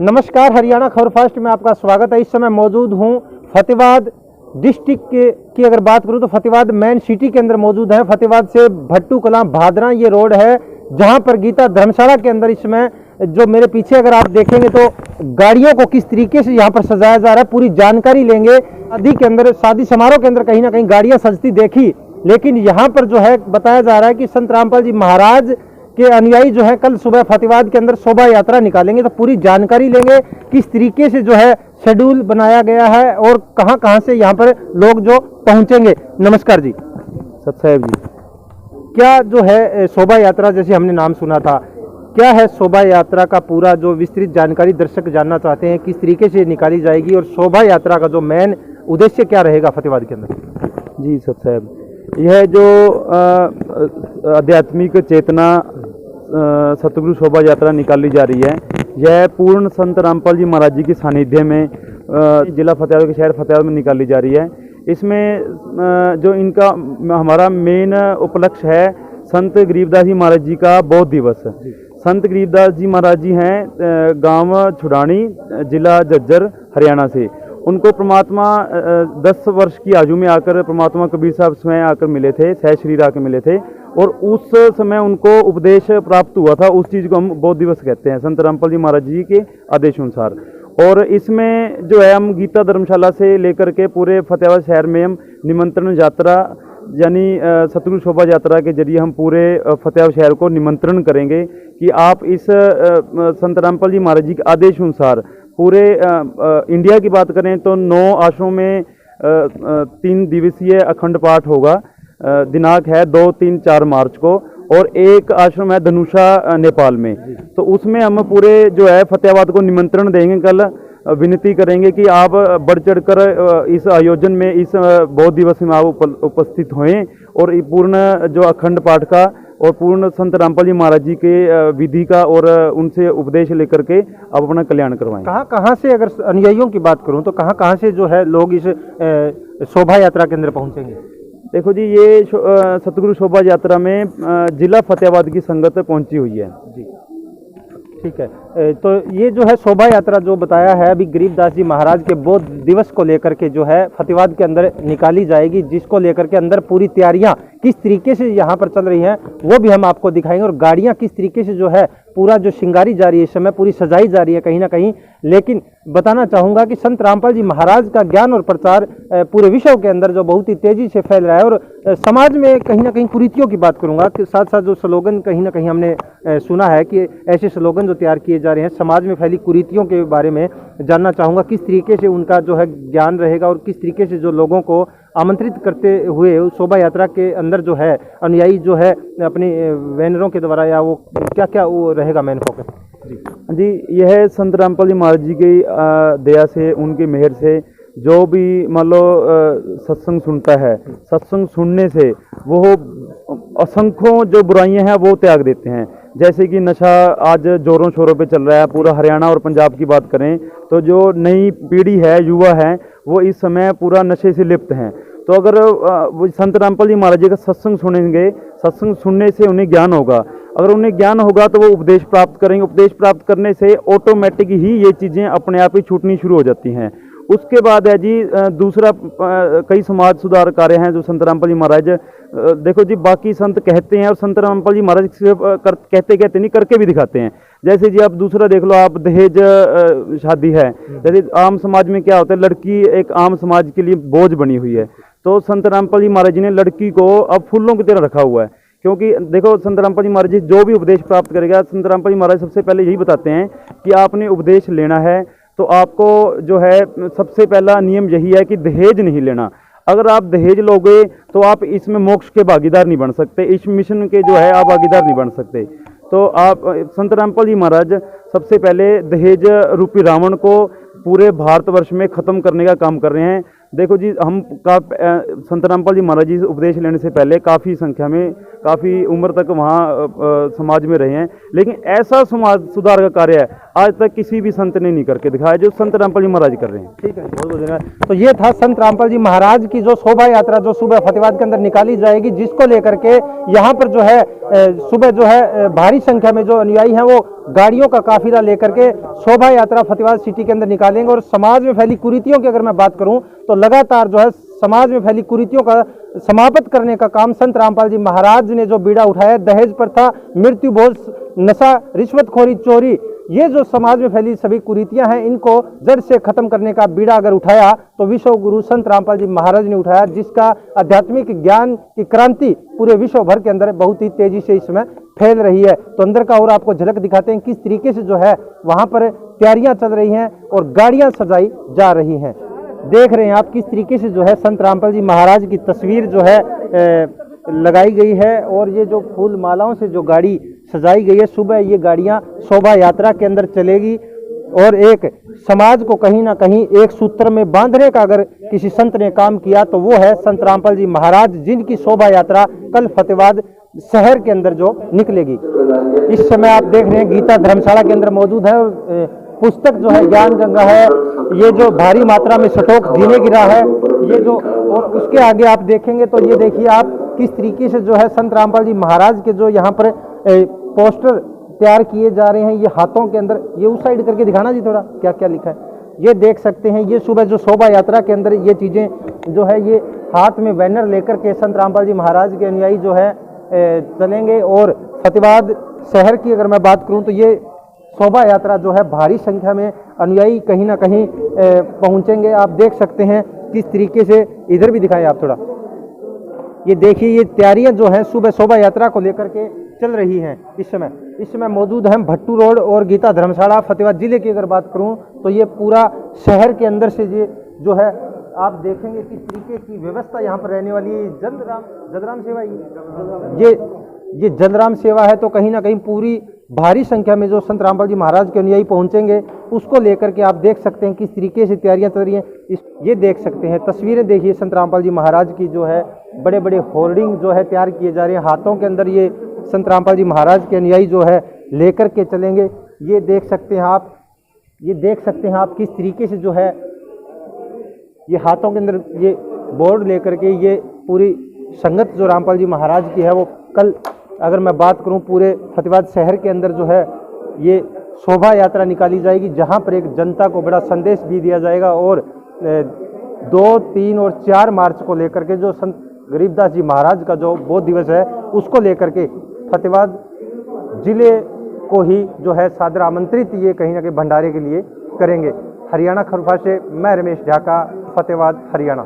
नमस्कार, हरियाणा खबर फास्ट में आपका स्वागत है। इस समय मौजूद हूं फतेहाबाद डिस्ट्रिक्ट की अगर बात करूं तो फतेहाबाद मेन सिटी के अंदर मौजूद है। फतेहाबाद से भट्टू कलां भादरा ये रोड है, जहां पर गीता धर्मशाला के अंदर इसमें जो मेरे पीछे अगर आप देखेंगे तो गाड़ियों को किस तरीके से यहां पर सजाया जा रहा है, पूरी जानकारी लेंगे। शादी के अंदर, शादी समारोह के अंदर कहीं ना कहीं गाड़ियां सजती देखी, लेकिन यहाँ पर जो है बताया जा रहा है कि संत रामपाल जी महाराज के अनुयायी जो है कल सुबह फतेहाबाद के अंदर शोभा यात्रा निकालेंगे। तो पूरी जानकारी लेंगे किस तरीके से जो है शेड्यूल बनाया गया है और कहां कहां से यहां पर लोग जो पहुंचेंगे। नमस्कार जी। सत साहब जी, क्या जो है शोभा यात्रा, जैसे हमने नाम सुना था, क्या है शोभा यात्रा का पूरा जो विस्तृत जानकारी दर्शक जानना चाहते हैं, किस तरीके से निकाली जाएगी और शोभा यात्रा का जो मेन उद्देश्य क्या रहेगा फतेहाबाद के अंदर? जी सत साहब, यह जो आध्यात्मिक चेतना सतगुरु शोभा यात्रा निकाली जा रही है, यह पूर्ण संत रामपाल जी महाराज जी के सानिध्य में जिला फतेहाबाद के शहर फतेहाबाद में निकाली जा रही है। इसमें जो इनका हमारा मेन उपलक्ष्य है संत गरीबदास जी महाराज जी का बौद्ध दिवस। संत गरीबदास जी महाराज जी हैं गांव छुड़ानी, जिला झज्जर, हरियाणा से। उनको परमात्मा 10 वर्ष की आयु में आकर परमात्मा कबीर साहब स्वयं आकर मिले थे, सह शरीर आकर मिले थे, और उस समय उनको उपदेश प्राप्त हुआ था। उस चीज़ को हम बौद्ध दिवस कहते हैं, संत रामपाल जी महाराज जी के आदेश अनुसार। और इसमें जो है हम गीता धर्मशाला से लेकर के पूरे फतेहाबाद शहर में हम निमंत्रण यात्रा यानी सतगुरु शोभा यात्रा के जरिए हम पूरे फतेहाबाद शहर को निमंत्रण करेंगे कि आप इस संत रामपाल जी महाराज जी के आदेश अनुसार पूरे इंडिया की बात करें तो 9 आश्रमों में 3 दिवसीय अखंड पाठ होगा। दिनांक है 2, 3, 4 मार्च को, और एक आश्रम है धनुषा नेपाल में। तो उसमें हम पूरे जो है फतेहाबाद को निमंत्रण देंगे। कल विनती करेंगे कि आप बढ़ चढ़कर इस आयोजन में, इस बौद्ध दिवस में आप उपस्थित होएं और पूर्ण जो अखंड पाठ का और पूर्ण संत रामपाल जी महाराज जी के विधि का और उनसे उपदेश लेकर के आप अपना कल्याण करवाएं। कहाँ से, अगर अनुयायियों की बात करूं तो कहाँ से जो है लोग इस शोभा यात्रा के अंदर पहुंचेंगे? देखो जी, ये सतगुरु शोभा यात्रा में जिला फतेहाबाद की संगत पहुंची हुई है जी। ठीक है, तो ये जो है शोभा यात्रा जो बताया है अभी गरीबदास जी महाराज के बौद्ध दिवस को लेकर के जो है फतेहाबाद के अंदर निकाली जाएगी, जिसको लेकर के अंदर पूरी तैयारियां किस तरीके से यहाँ पर चल रही हैं वो भी हम आपको दिखाएंगे, और गाड़ियां किस तरीके से जो है पूरा जो श्रृंगारी जा रही है, इस समय पूरी सजाई जा रही है कहीं ना कहीं। लेकिन बताना चाहूँगा कि संत रामपाल जी महाराज का ज्ञान और प्रचार पूरे विश्व के अंदर जो बहुत ही तेजी से फैल रहा है, और समाज में कहीं ना कहीं कुरीतियों की बात करूँगा कि साथ साथ जो स्लोगन कहीं ना कहीं हमने सुना है कि ऐसे स्लोगन जो तैयार किए जा रहे हैं, समाज में फैली कुरीतियों के बारे में जानना चाहूँगा किस तरीके से उनका जो है ज्ञान रहेगा और किस तरीके से जो लोगों को आमंत्रित करते हुए शोभा यात्रा के अंदर जो है अनुयायी जो है अपनी बैनरों के द्वारा, या वो क्या क्या वो रहेगा मेन फोकस? जी, यह संत रामपाल जी महाराज जी की दया से, उनकी मेहर से जो भी मान लो सत्संग सुनता है, सत्संग सुनने से वो असंख्यों जो बुराइयां हैं वो त्याग देते हैं। जैसे कि नशा आज जोरों शोरों पे चल रहा है, पूरा हरियाणा और पंजाब की बात करें तो जो नई पीढ़ी है, युवा है, वो इस समय पूरा नशे से लिप्त हैं। तो अगर वो संत रामपाल जी महाराज जी का सत्संग सुनेंगे, सत्संग सुनने से उन्हें ज्ञान होगा। अगर उन्हें ज्ञान होगा तो वो उपदेश प्राप्त करेंगे। उपदेश प्राप्त करने से ऑटोमेटिक ही ये चीज़ें अपने आप ही छूटनी शुरू हो जाती हैं। उसके बाद है जी दूसरा, कई समाज सुधार कार्य हैं जो संत रामपाल जी महाराज, देखो जी, बाकी संत कहते हैं और संत रामपाल जी महाराज सिर्फ कहते नहीं, करके भी दिखाते हैं। जैसे जी आप दूसरा देख लो, आप दहेज शादी है, जैसे आम समाज में क्या होता है, लड़की एक आम समाज के लिए बोझ बनी हुई है। तो संत रामपाल जी महाराज जी ने लड़की को अब फूलों की तरह रखा हुआ है, क्योंकि देखो संत रामपाल जी महाराज जी जो भी उपदेश प्राप्त करेगा, संत रामपाल जी महाराज सबसे पहले यही बताते हैं कि आपने उपदेश लेना है तो आपको जो है सबसे पहला नियम यही है कि दहेज नहीं लेना। अगर आप दहेज लोगे तो आप इसमें मोक्ष के भागीदार नहीं बन सकते, इस मिशन के जो है आप भागीदार नहीं बन सकते। तो आप संत रामपाल जी महाराज सबसे पहले दहेज रूपी रावण को पूरे भारतवर्ष में ख़त्म करने का काम कर रहे हैं। देखो जी, हम संत रामपाल जी महाराज जी उपदेश लेने से पहले काफ़ी संख्या में, काफ़ी उम्र तक वहाँ समाज में रहे हैं, लेकिन ऐसा समाज सुधार का कार्य है आज तक किसी भी संत ने नहीं करके दिखाया जो संत रामपाल जी महाराज कर रहे हैं। ठीक है, बहुत बहुत धन्यवाद। तो ये था संत रामपाल जी महाराज की जो शोभा यात्रा जो सुबह फतेहाबाद के अंदर निकाली जाएगी, जिसको लेकर के यहाँ पर जो है सुबह जो है भारी संख्या में जो अनुयायी हैं वो गाड़ियों का काफिला लेकर के शोभा यात्रा फतेहाबाद सिटी के अंदर निकालेंगे। और समाज में फैली कुरीतियों की अगर मैं बात करूं तो लगातार जो है समाज में फैली कुरीतियों का समाप्त करने का काम संत रामपाल जी महाराज ने जो बीड़ा उठाया, दहेज प्रथा, मृत्यु भोज, नशा, रिश्वतखोरी, चोरी, ये जो समाज में फैली सभी कुरीतियां हैं, इनको जड़ से खत्म करने का बीड़ा अगर उठाया तो विश्व गुरु संत रामपाल जी महाराज ने उठाया, जिसका आध्यात्मिक ज्ञान की क्रांति पूरे विश्व भर के अंदर बहुत ही तेजी से इस समय फैल रही है। तो अंदर का और आपको झलक दिखाते हैं किस तरीके से जो है वहां पर तैयारियां चल रही हैं और गाड़ियां सजाई जा रही हैं। देख रहे हैं आप किस तरीके से जो है संत रामपाल जी महाराज की तस्वीर जो है लगाई गई है और ये जो फूल मालाओं से जो गाड़ी सजाई गई है, सुबह ये गाड़ियां शोभा यात्रा के अंदर चलेगी और एक समाज को कहीं ना कहीं एक सूत्र में बांधने का अगर किसी संत ने काम किया तो वो है संत रामपाल जी महाराज, जिनकी शोभा यात्रा कल फतेहाबाद शहर के अंदर जो निकलेगी। इस समय आप देख रहे हैं गीता धर्मशाला के अंदर मौजूद है। पुस्तक जो है ज्ञान गंगा है, ये जो भारी मात्रा में स्टॉक जीने गिरा है, ये जो, और उसके आगे आप देखेंगे तो ये देखिए आप किस तरीके से जो है संत रामपाल जी महाराज के जो यहाँ पर पोस्टर तैयार किए जा रहे हैं, ये हाथों के अंदर, ये उस साइड करके दिखाना जी थोड़ा, क्या क्या लिखा है ये देख सकते हैं। ये सुबह जो शोभा यात्रा के अंदर ये चीज़ें जो है ये हाथ में बैनर लेकर के संत रामपाल जी महाराज के अनुयायी जो है चलेंगे। और फतेहाबाद शहर की अगर मैं बात करूं तो ये शोभा यात्रा जो है भारी संख्या में अनुयायी कहीं ना कहीं पहुंचेंगे। आप देख सकते हैं किस तरीके से, इधर भी दिखाएं आप थोड़ा, ये देखिए ये तैयारियां जो हैं सुबह शोभा यात्रा को लेकर के चल रही हैं। इस समय मौजूद हैं भट्टू रोड और गीता धर्मशाला। फतेहाबाद जिले की अगर बात करूं तो ये पूरा शहर के अंदर से ये जो है आप देखेंगे किस तरीके की व्यवस्था यहाँ पर रहने वाली है। जलराम सेवा, ये जलराम सेवा है, तो कहीं ना कहीं पूरी भारी संख्या में जो संत रामपाल जी महाराज के अनुयायी पहुंचेंगे, उसको लेकर के आप देख सकते हैं किस तरीके से तैयारियां चल रही हैं। ये देख सकते हैं तस्वीरें, देखिए संत रामपाल जी महाराज की जो है बड़े बड़े होर्डिंग जो है तैयार किए जा रहे हैं, हाथों के अंदर ये संत रामपाल जी महाराज के अनुयायी जो है लेकर के चलेंगे। ये देख सकते हैं आप किस तरीके से जो है ये हाथों के अंदर ये बोर्ड लेकर के ये पूरी संगत जो रामपाल जी महाराज की है वो कल अगर मैं बात करूं पूरे फतेहाबाद शहर के अंदर जो है ये शोभा यात्रा निकाली जाएगी, जहां पर एक जनता को बड़ा संदेश भी दिया जाएगा। और 2, 3 और 4 मार्च को लेकर के जो संत गरीबदास जी महाराज का जो बोध दिवस है उसको लेकर के फतेहाबाद जिले को ही जो है सादर आमंत्रित ये कहीं ना कहीं भंडारे के लिए करेंगे। हरियाणा खरफा से मैं रमेश ढाका, फतेहाबाद हरियाणा।